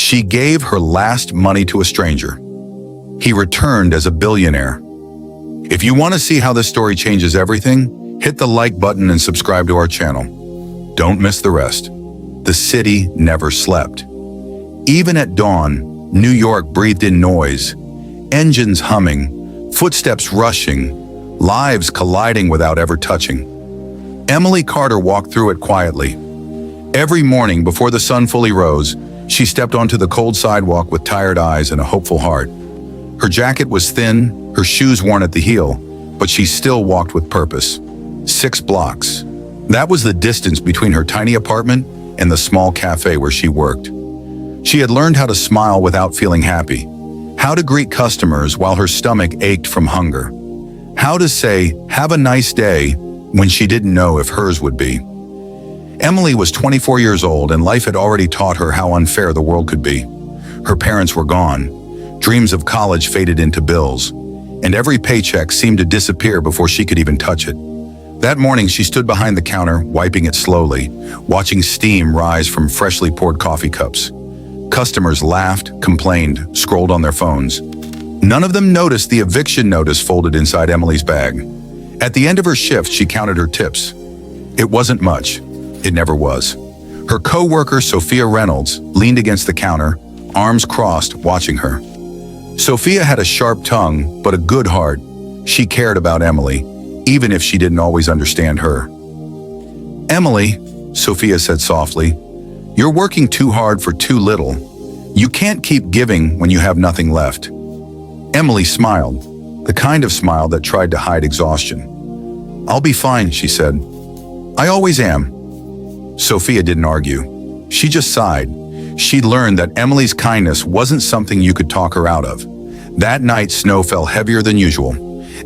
She gave her last money to a stranger. He returned as a billionaire. If you want to see how this story changes everything, hit the like button and subscribe to our channel. Don't miss the rest. The city never slept. Even at dawn, New York breathed in noise, engines humming, footsteps rushing, lives colliding without ever touching. Emily Carter walked through it quietly. Every morning before the sun fully rose, she stepped onto the cold sidewalk with tired eyes and a hopeful heart. Her jacket was thin, her shoes worn at the heel, but she still walked with purpose. 6 blocks. That was the distance between her tiny apartment and the small cafe where she worked. She had learned how to smile without feeling happy, how to greet customers while her stomach ached from hunger, how to say, "Have a nice day," when she didn't know if hers would be. Emily was 24 years old and life had already taught her how unfair the world could be. Her parents were gone, dreams of college faded into bills, and every paycheck seemed to disappear before she could even touch it. That morning, she stood behind the counter, wiping it slowly, watching steam rise from freshly poured coffee cups. Customers laughed, complained, scrolled on their phones. None of them noticed the eviction notice folded inside Emily's bag. At the end of her shift, she counted her tips. It wasn't much. It never was. Her co-worker, Sophia Reynolds, leaned against the counter, arms crossed, watching her. Sophia had a sharp tongue, but a good heart. She cared about Emily, even if she didn't always understand her. "Emily," Sophia said softly, "you're working too hard for too little. You can't keep giving when you have nothing left." Emily smiled, the kind of smile that tried to hide exhaustion. "I'll be fine," she said. "I always am." Sophia didn't argue. She just sighed. She'd learned that Emily's kindness wasn't something you could talk her out of. That night, snow fell heavier than usual.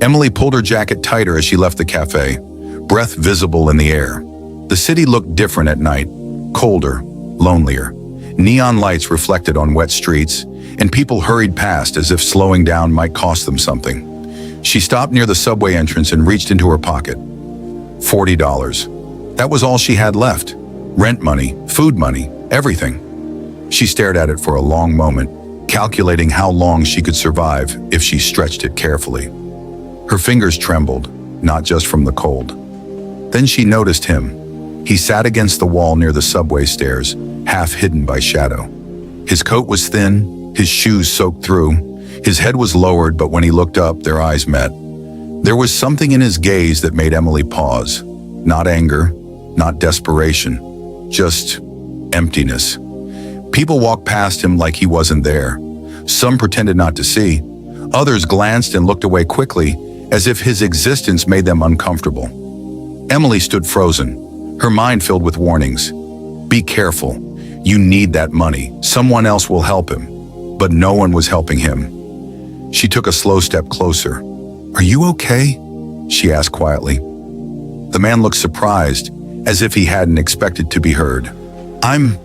Emily pulled her jacket tighter as she left the cafe, breath visible in the air. The city looked different at night, colder, lonelier. Neon lights reflected on wet streets, and people hurried past as if slowing down might cost them something. She stopped near the subway entrance and reached into her pocket. $40. That was all she had left. Rent money, food money, everything. She stared at it for a long moment, calculating how long she could survive if she stretched it carefully. Her fingers trembled, not just from the cold. Then she noticed him. He sat against the wall near the subway stairs, half hidden by shadow. His coat was thin, his shoes soaked through. His head was lowered, but when he looked up, their eyes met. There was something in his gaze that made Emily pause. Not anger, not desperation, just emptiness. People walked past him like he wasn't there. Some pretended not to see. Others glanced and looked away quickly, as if his existence made them uncomfortable. Emily stood frozen, her mind filled with warnings. Be careful. You need that money. Someone else will help him. But no one was helping him. She took a slow step closer. "Are you okay?" she asked quietly. The man looked surprised, as if he hadn't expected to be heard. "I'm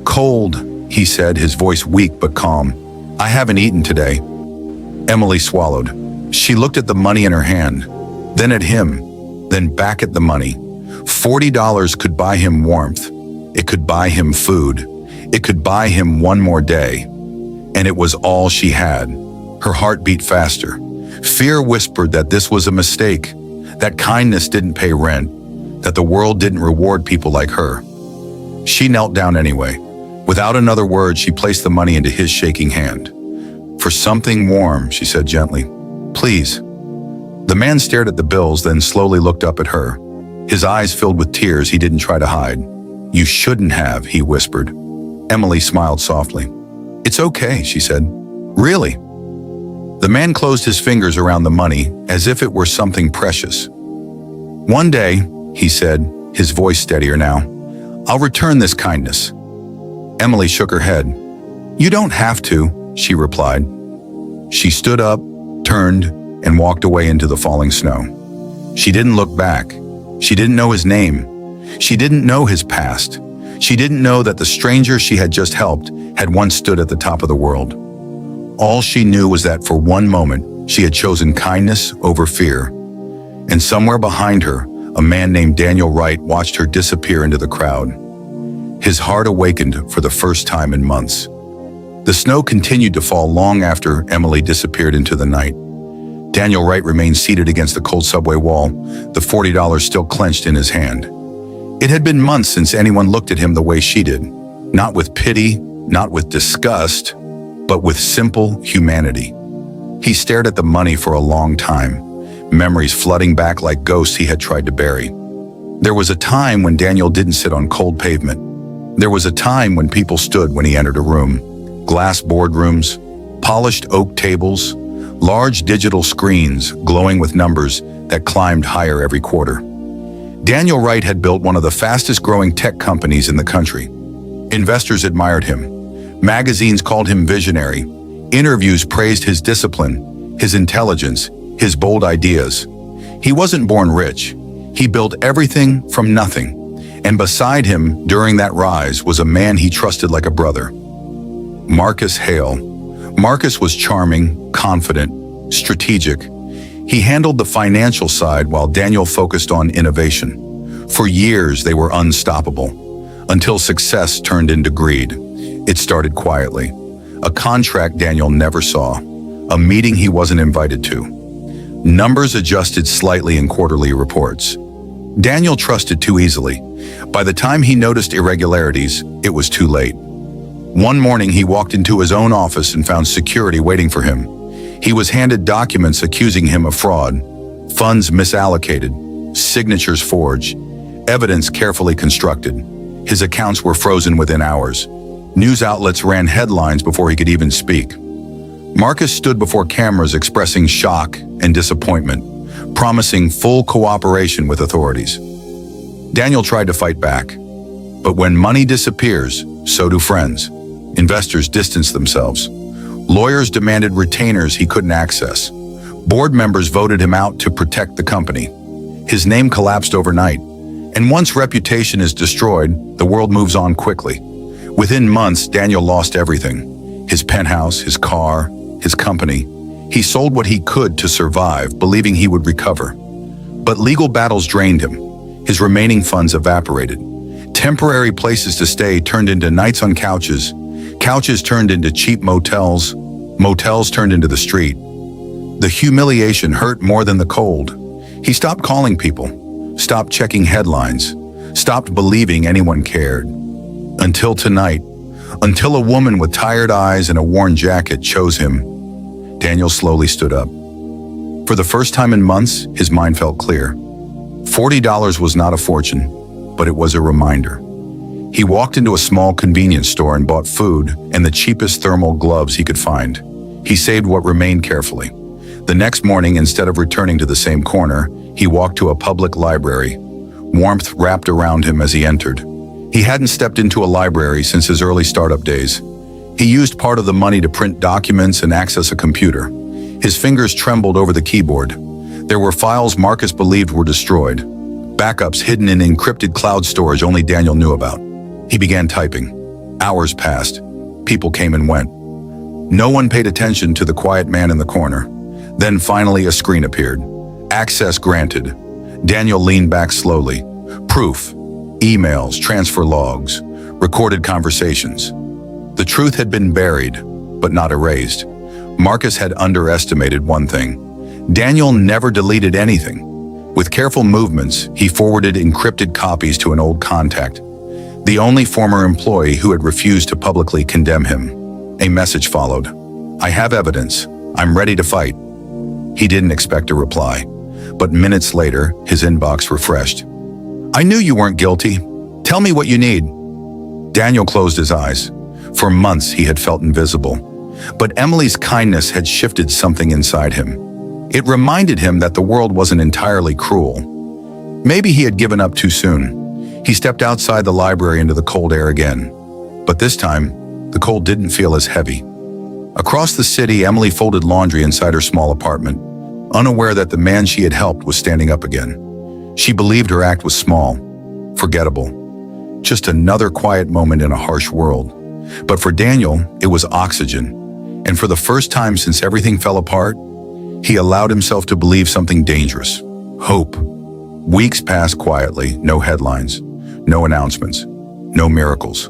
cold," he said, his voice weak but calm. "I haven't eaten today." Emily swallowed. She looked at the money in her hand, then at him, then back at the money. $40 could buy him warmth. It could buy him food. It could buy him one more day. And it was all she had. Her heart beat faster. Fear whispered that this was a mistake, that kindness didn't pay rent, that the world didn't reward people like her. She knelt down anyway. Without another word, she placed the money into his shaking hand. "For something warm," she said gently. "Please." The man stared at the bills, then slowly looked up at her. His eyes filled with tears he didn't try to hide. "You shouldn't have," he whispered. Emily smiled softly. "It's okay," she said. "Really?" The man closed his fingers around the money as if it were something precious. "One day," he said, his voice steadier now, "I'll return this kindness." Emily shook her head. "You don't have to," she replied. She stood up, turned, and walked away into the falling snow. She didn't look back. She didn't know his name. She didn't know his past. She didn't know that the stranger she had just helped had once stood at the top of the world. All she knew was that for one moment, she had chosen kindness over fear. And somewhere behind her, a man named Daniel Wright watched her disappear into the crowd. His heart awakened for the first time in months. The snow continued to fall long after Emily disappeared into the night. Daniel Wright remained seated against the cold subway wall, the $40 still clenched in his hand. It had been months since anyone looked at him the way she did. Not with pity, not with disgust, but with simple humanity. He stared at the money for a long time, memories flooding back like ghosts he had tried to bury. There was a time when Daniel didn't sit on cold pavement. There was a time when people stood when he entered a room. Glass boardrooms, polished oak tables, large digital screens glowing with numbers that climbed higher every quarter. Daniel Wright had built one of the fastest-growing tech companies in the country. Investors admired him. Magazines called him visionary. Interviews praised his discipline, his intelligence, his bold ideas. He wasn't born rich. He built everything from nothing. And beside him, during that rise, was a man he trusted like a brother. Marcus Hale. Marcus was charming, confident, strategic. He handled the financial side while Daniel focused on innovation. For years, they were unstoppable, until success turned into greed. It started quietly. A contract Daniel never saw, a meeting he wasn't invited to. Numbers adjusted slightly in quarterly reports. Daniel trusted too easily. By the time he noticed irregularities, it was too late. One morning, he walked into his own office and found security waiting for him. He was handed documents accusing him of fraud, funds misallocated, signatures forged, evidence carefully constructed. His accounts were frozen within hours. News outlets ran headlines before he could even speak. Marcus stood before cameras expressing shock and disappointment, promising full cooperation with authorities. Daniel tried to fight back. But when money disappears, so do friends. Investors distanced themselves. Lawyers demanded retainers he couldn't access. Board members voted him out to protect the company. His name collapsed overnight. And once reputation is destroyed, the world moves on quickly. Within months, Daniel lost everything. His penthouse, his car, his company. He sold what he could to survive, believing he would recover. But legal battles drained him. His remaining funds evaporated. Temporary places to stay turned into nights on couches. Couches turned into cheap motels. Motels turned into the street. The humiliation hurt more than the cold. He stopped calling people, stopped checking headlines, stopped believing anyone cared. Until tonight, until a woman with tired eyes and a worn jacket chose him. Daniel slowly stood up. For the first time in months, his mind felt clear. $40 was not a fortune, but it was a reminder. He walked into a small convenience store and bought food and the cheapest thermal gloves he could find. He saved what remained carefully. The next morning, instead of returning to the same corner, he walked to a public library. Warmth wrapped around him as he entered. He hadn't stepped into a library since his early startup days. He used part of the money to print documents and access a computer. His fingers trembled over the keyboard. There were files Marcus believed were destroyed, backups hidden in encrypted cloud storage only Daniel knew about. He began typing. Hours passed. People came and went. No one paid attention to the quiet man in the corner. Then finally a screen appeared. Access granted. Daniel leaned back slowly. Proof. Emails, transfer logs, recorded conversations. The truth had been buried, but not erased. Marcus had underestimated one thing. Daniel never deleted anything. With careful movements, he forwarded encrypted copies to an old contact, the only former employee who had refused to publicly condemn him. A message followed. I have evidence. I'm ready to fight. He didn't expect a reply, but minutes later, his inbox refreshed. I knew you weren't guilty. Tell me what you need. Daniel closed his eyes. For months, he had felt invisible. But Emily's kindness had shifted something inside him. It reminded him that the world wasn't entirely cruel. Maybe he had given up too soon. He stepped outside the library into the cold air again. But this time, the cold didn't feel as heavy. Across the city, Emily folded laundry inside her small apartment, unaware that the man she had helped was standing up again. She believed her act was small, forgettable, just another quiet moment in a harsh world. But for Daniel, it was oxygen. And for the first time since everything fell apart, he allowed himself to believe something dangerous. Hope. Weeks passed quietly, no headlines, no announcements, no miracles.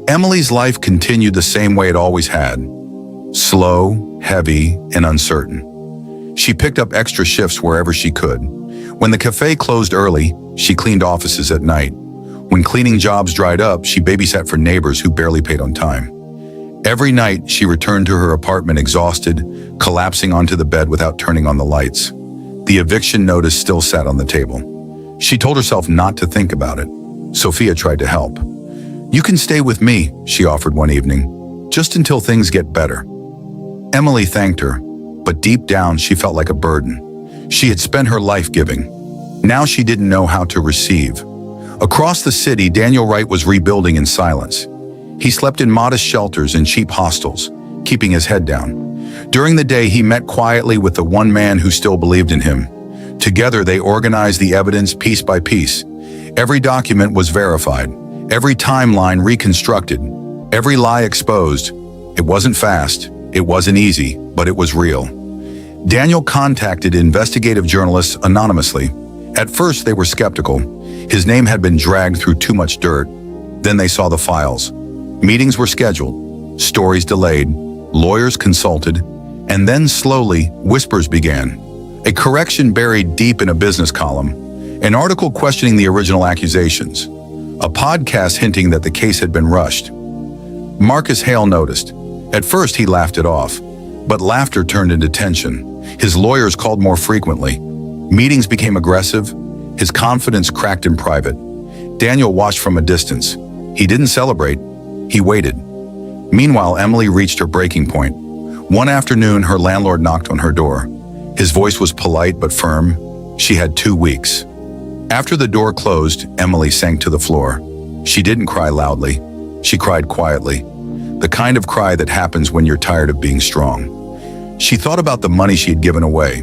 Emily's life continued the same way it always had. Slow, heavy, and uncertain. She picked up extra shifts wherever she could. When the cafe closed early, she cleaned offices at night. When cleaning jobs dried up, she babysat for neighbors who barely paid on time. Every night, she returned to her apartment exhausted, collapsing onto the bed without turning on the lights. The eviction notice still sat on the table. She told herself not to think about it. Sophia tried to help. "You can stay with me," she offered one evening, "just until things get better." Emily thanked her, but deep down she felt like a burden. She had spent her life giving. Now she didn't know how to receive. Across the city, Daniel Wright was rebuilding in silence. He slept in modest shelters and cheap hostels, keeping his head down. During the day, he met quietly with the one man who still believed in him. Together, they organized the evidence piece by piece. Every document was verified, every timeline reconstructed, every lie exposed. It wasn't fast, it wasn't easy, but it was real. Daniel contacted investigative journalists anonymously. At first, they were skeptical. His name had been dragged through too much dirt. Then they saw the files. Meetings were scheduled, stories delayed, lawyers consulted, and then slowly, whispers began. A correction buried deep in a business column, an article questioning the original accusations, a podcast hinting that the case had been rushed. Marcus Hale noticed. At first, he laughed it off, but laughter turned into tension. His lawyers called more frequently. Meetings became aggressive. His confidence cracked in private. Daniel watched from a distance. He didn't celebrate. He waited. Meanwhile, Emily reached her breaking point. One afternoon, her landlord knocked on her door. His voice was polite but firm. She had 2 weeks. After the door closed, Emily sank to the floor. She didn't cry loudly. She cried quietly. The kind of cry that happens when you're tired of being strong. She thought about the money she had given away.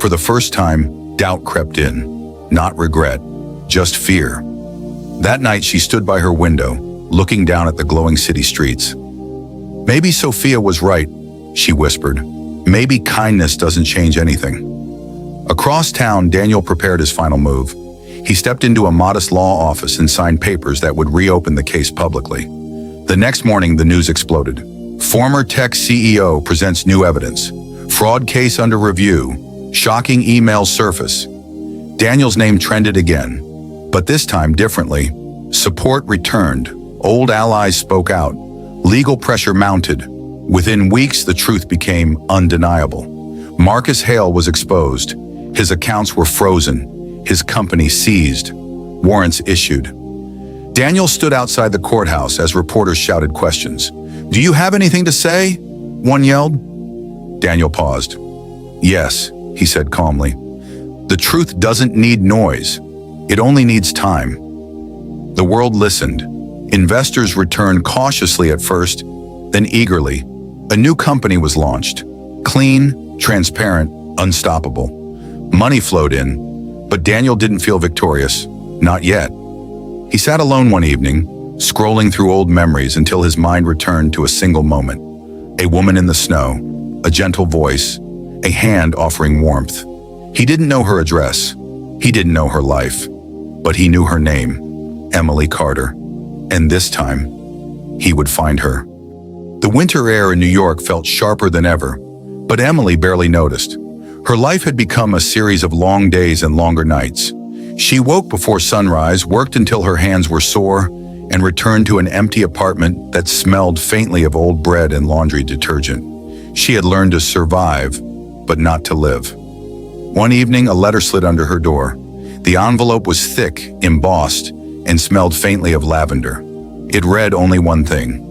For the first time, doubt crept in. Not regret, just fear. That night, she stood by her window, looking down at the glowing city streets. "Maybe Sophia was right," she whispered. "Maybe kindness doesn't change anything." Across town, Daniel prepared his final move. He stepped into a modest law office and signed papers that would reopen the case publicly. The next morning, the news exploded. Former tech CEO presents new evidence. Fraud case under review. Shocking emails surface. Daniel's name trended again, but this time differently. Support returned. Old allies spoke out. Legal pressure mounted. Within weeks, the truth became undeniable. Marcus Hale was exposed. His accounts were frozen. His company seized. Warrants issued. Daniel stood outside the courthouse as reporters shouted questions. "Do you have anything to say?" one yelled. Daniel paused. "Yes," he said calmly. "The truth doesn't need noise. It only needs time." The world listened. Investors returned cautiously at first, then eagerly. A new company was launched. Clean, transparent, unstoppable. Money flowed in, but Daniel didn't feel victorious. Not yet. He sat alone one evening, scrolling through old memories until his mind returned to a single moment. A woman in the snow, a gentle voice, a hand offering warmth. He didn't know her address. He didn't know her life. But he knew her name, Emily Carter. And this time, he would find her. The winter air in New York felt sharper than ever, but Emily barely noticed. Her life had become a series of long days and longer nights. She woke before sunrise, worked until her hands were sore, and returned to an empty apartment that smelled faintly of old bread and laundry detergent. She had learned to survive, but not to live. One evening, a letter slid under her door. The envelope was thick, embossed, and smelled faintly of lavender. It read only one thing.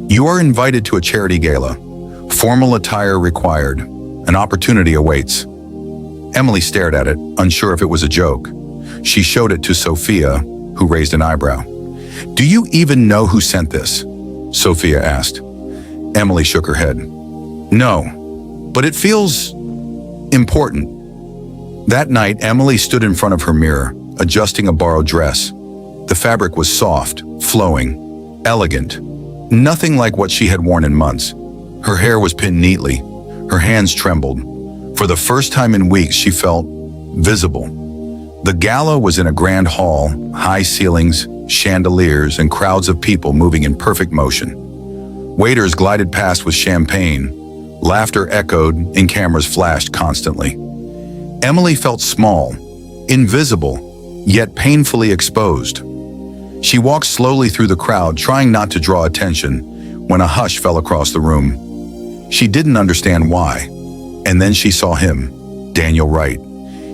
"You are invited to a charity gala. Formal attire required. An opportunity awaits." Emily stared at it, unsure if it was a joke. She showed it to Sophia, who raised an eyebrow. "Do you even know who sent this?" Sophia asked. Emily shook her head. "No, but it feels important." That night, Emily stood in front of her mirror, adjusting a borrowed dress. The fabric was soft, flowing, elegant, nothing like what she had worn in months. Her hair was pinned neatly. Her hands trembled. For the first time in weeks, she felt visible. The gala was in a grand hall, high ceilings, chandeliers, and crowds of people moving in perfect motion. Waiters glided past with champagne, laughter echoed, and cameras flashed constantly. Emily felt small, invisible, yet painfully exposed. She walked slowly through the crowd, trying not to draw attention, when a hush fell across the room. She didn't understand why. And then she saw him, Daniel Wright.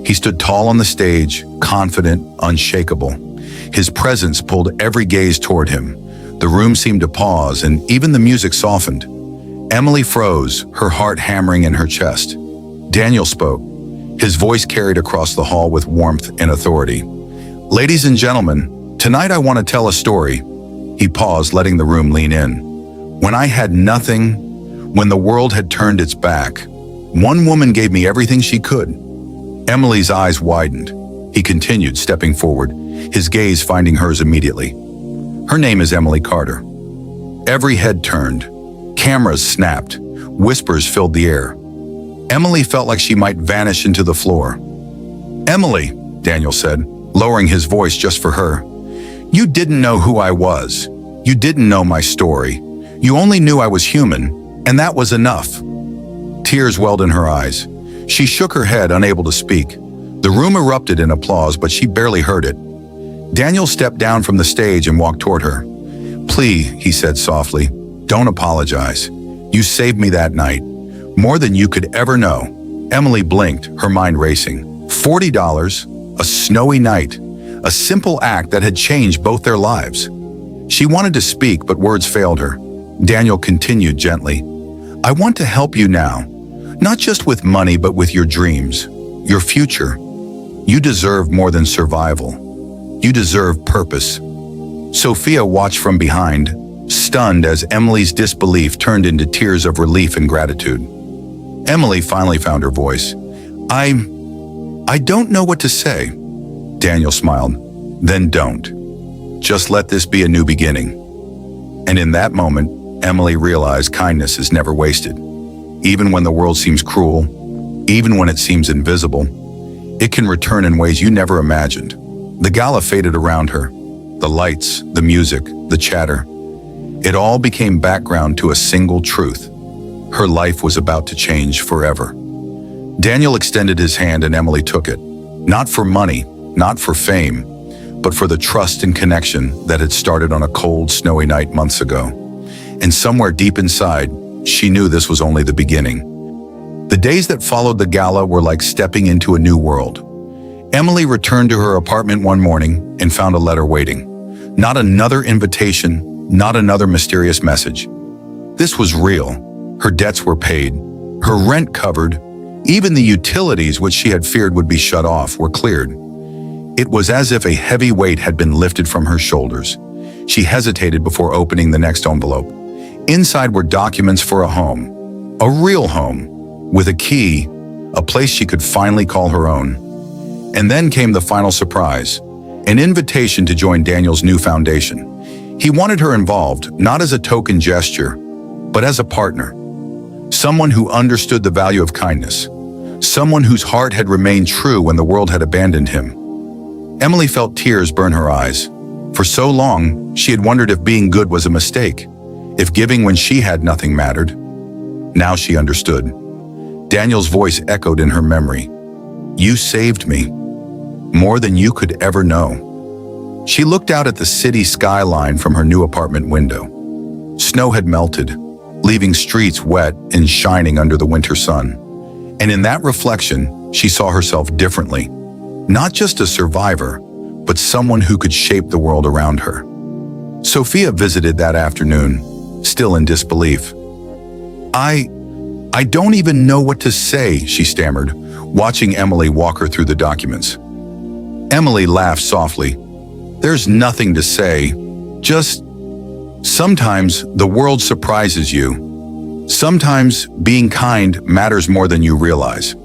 He stood tall on the stage, confident, unshakable. His presence pulled every gaze toward him. The room seemed to pause, and even the music softened. Emily froze, her heart hammering in her chest. Daniel spoke. His voice carried across the hall with warmth and authority. "Ladies and gentlemen, tonight I want to tell a story." He paused, letting the room lean in. "When I had nothing, when the world had turned its back, one woman gave me everything she could." Emily's eyes widened. He continued, stepping forward, his gaze finding hers immediately. Her name is Emily Carter. Every head turned. Cameras snapped. Whispers filled the air. Emily felt like she might vanish into the floor. "Emily," Daniel said, lowering his voice just for her, "you didn't know who I was. You didn't know my story. You only knew I was human, and that was enough." Tears welled in her eyes. She shook her head, unable to speak. The room erupted in applause, but she barely heard it. Daniel stepped down from the stage and walked toward her. "Please," he said softly, "don't apologize. You saved me that night, more than you could ever know." Emily blinked, her mind racing. $40, a snowy night, a simple act that had changed both their lives. She wanted to speak, but words failed her. Daniel continued gently, "I want to help you now, not just with money, but with your dreams, your future. You deserve more than survival. You deserve purpose." Sophia watched from behind, stunned as Emily's disbelief turned into tears of relief and gratitude. Emily finally found her voice. I don't know what to say." Daniel smiled. "Then don't. Just let this be a new beginning." And in that moment, Emily realized kindness is never wasted. Even when the world seems cruel, even when it seems invisible, it can return in ways you never imagined. The gala faded around her. The lights, the music, the chatter. It all became background to a single truth. Her life was about to change forever. Daniel extended his hand and Emily took it. Not for money, not for fame, but for the trust and connection that had started on a cold, snowy night months ago. And somewhere deep inside, she knew this was only the beginning. The days that followed the gala were like stepping into a new world. Emily returned to her apartment one morning and found a letter waiting. Not another invitation, not another mysterious message. This was real. Her debts were paid, her rent covered, even the utilities which she had feared would be shut off were cleared. It was as if a heavy weight had been lifted from her shoulders. She hesitated before opening the next envelope. Inside were documents for a home, a real home, with a key, a place she could finally call her own. And then came the final surprise, an invitation to join Daniel's new foundation. He wanted her involved, not as a token gesture, but as a partner. Someone who understood the value of kindness. Someone whose heart had remained true when the world had abandoned him. Emily felt tears burn her eyes. For so long, she had wondered if being good was a mistake, if giving when she had nothing mattered. Now she understood. Daniel's voice echoed in her memory. "You saved me, more than you could ever know." She looked out at the city skyline from her new apartment window. Snow had melted, leaving streets wet and shining under the winter sun. And in that reflection, she saw herself differently. Not just a survivor, but someone who could shape the world around her. Sophia visited that afternoon, still in disbelief. I don't even know what to say," she stammered, watching Emily walk her through the documents. Emily laughed softly. "There's nothing to say. Just sometimes the world surprises you. Sometimes being kind matters more than you realize."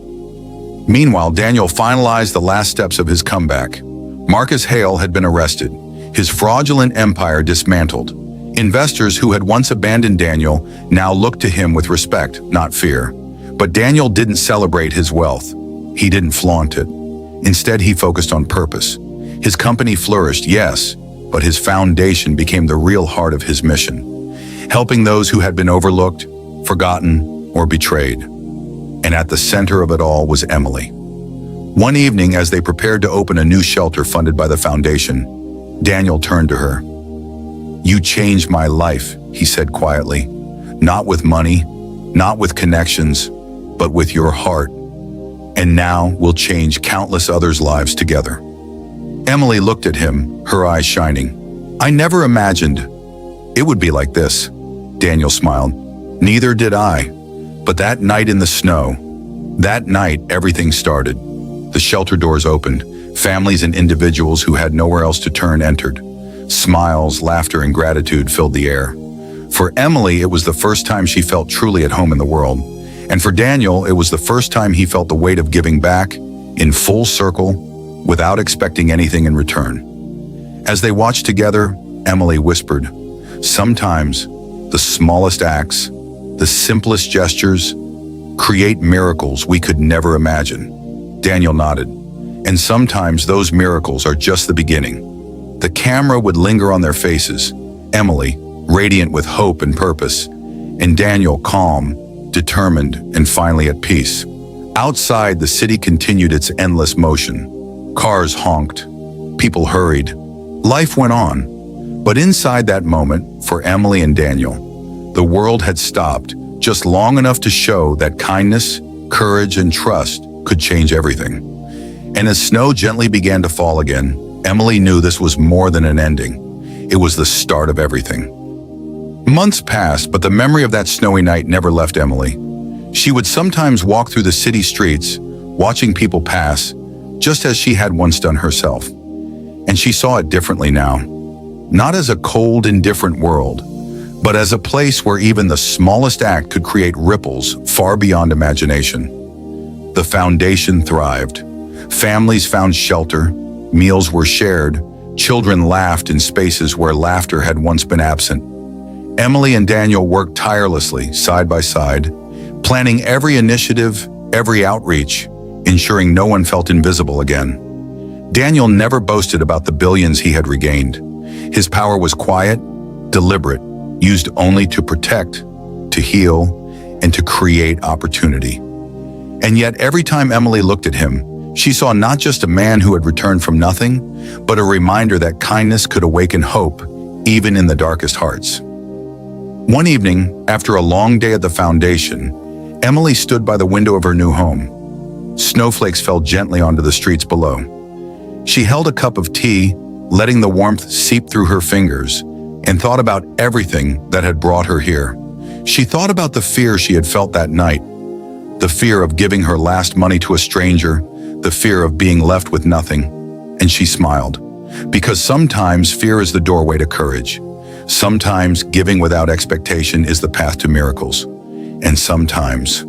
Meanwhile, Daniel finalized the last steps of his comeback. Marcus Hale had been arrested, his fraudulent empire dismantled. Investors who had once abandoned Daniel now looked to him with respect, not fear. But Daniel didn't celebrate his wealth. He didn't flaunt it. Instead, he focused on purpose. His company flourished, yes, but his foundation became the real heart of his mission, helping those who had been overlooked, forgotten, or betrayed. And at the center of it all was Emily. One evening, as they prepared to open a new shelter funded by the foundation, Daniel turned to her. "You changed my life," he said quietly. "Not with money, not with connections, but with your heart. And now we'll change countless others' lives together." Emily looked at him, her eyes shining. "I never imagined it would be like this," Daniel smiled. "Neither did I. But that night in the snow, that night everything started. The shelter doors opened. Families and individuals who had nowhere else to turn entered. Smiles, laughter, and gratitude filled the air. For Emily, it was the first time she felt truly at home in the world. And for Daniel, it was the first time he felt the weight of giving back, in full circle, without expecting anything in return. As they watched together, Emily whispered, "Sometimes, the smallest acts, the simplest gestures, create miracles we could never imagine." Daniel nodded. "And sometimes those miracles are just the beginning." The camera would linger on their faces, Emily, radiant with hope and purpose, and Daniel, calm, determined, and finally at peace. Outside, the city continued its endless motion. Cars honked. People hurried. Life went on. But inside that moment, for Emily and Daniel, the world had stopped just long enough to show that kindness, courage, and trust could change everything. And as snow gently began to fall again, Emily knew this was more than an ending. It was the start of everything. Months passed, but the memory of that snowy night never left Emily. She would sometimes walk through the city streets, watching people pass, just as she had once done herself. And she saw it differently now. Not as a cold, indifferent world, but as a place where even the smallest act could create ripples far beyond imagination. The foundation thrived. Families found shelter, meals were shared, children laughed in spaces where laughter had once been absent. Emily and Daniel worked tirelessly, side by side, planning every initiative, every outreach, ensuring no one felt invisible again. Daniel never boasted about the billions he had regained. His power was quiet, deliberate, used only to protect, to heal, and to create opportunity. And yet every time Emily looked at him, she saw not just a man who had returned from nothing, but a reminder that kindness could awaken hope, even in the darkest hearts. One evening, after a long day at the foundation, Emily stood by the window of her new home. Snowflakes fell gently onto the streets below. She held a cup of tea, letting the warmth seep through her fingers, and thought about everything that had brought her here. She thought about the fear she had felt that night, the fear of giving her last money to a stranger, the fear of being left with nothing, and she smiled. Because sometimes fear is the doorway to courage. Sometimes giving without expectation is the path to miracles. And sometimes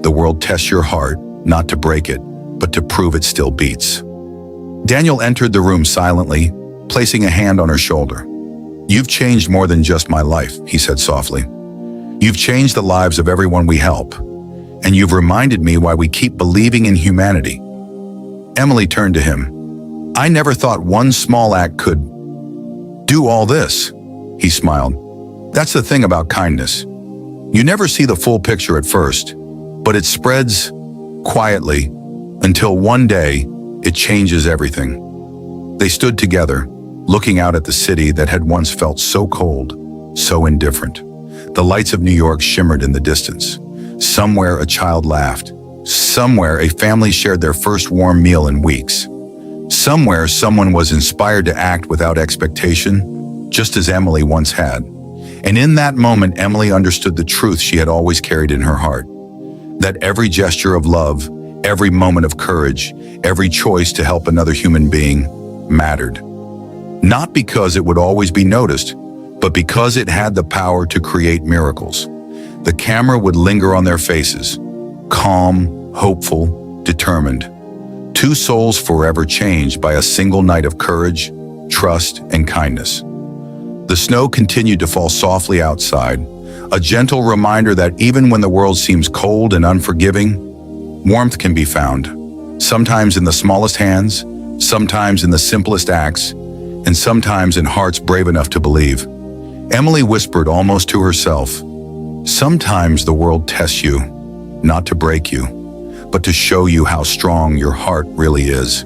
the world tests your heart, not to break it, but to prove it still beats. Daniel entered the room silently, placing a hand on her shoulder. "You've changed more than just my life," he said softly. "You've changed the lives of everyone we help, and you've reminded me why we keep believing in humanity." Emily turned to him. "I never thought one small act could do all this," he smiled. "That's the thing about kindness. You never see the full picture at first, but it spreads quietly until one day it changes everything." They stood together, looking out at the city that had once felt so cold, so indifferent. The lights of New York shimmered in the distance. Somewhere a child laughed. Somewhere a family shared their first warm meal in weeks. Somewhere someone was inspired to act without expectation, just as Emily once had. And in that moment, Emily understood the truth she had always carried in her heart. That every gesture of love, every moment of courage, every choice to help another human being mattered. Not because it would always be noticed, but because it had the power to create miracles. The camera would linger on their faces, calm, hopeful, determined. Two souls forever changed by a single night of courage, trust, and kindness. The snow continued to fall softly outside, a gentle reminder that even when the world seems cold and unforgiving, warmth can be found, sometimes in the smallest hands, sometimes in the simplest acts, and sometimes in hearts brave enough to believe. Emily whispered almost to herself, "Sometimes the world tests you, not to break you, but to show you how strong your heart really is."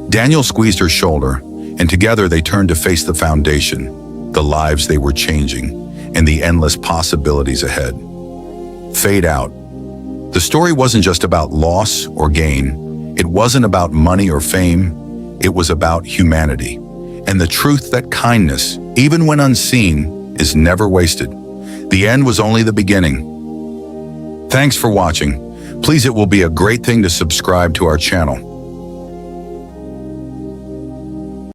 Daniel squeezed her shoulder, and together they turned to face the foundation, the lives they were changing, and the endless possibilities ahead. Fade out. The story wasn't just about loss or gain. It wasn't about money or fame. It was about humanity, and the truth that kindness, even when unseen, is never wasted. The end was only the beginning. Thanks for watching. Please, it will be a great thing to subscribe to our channel.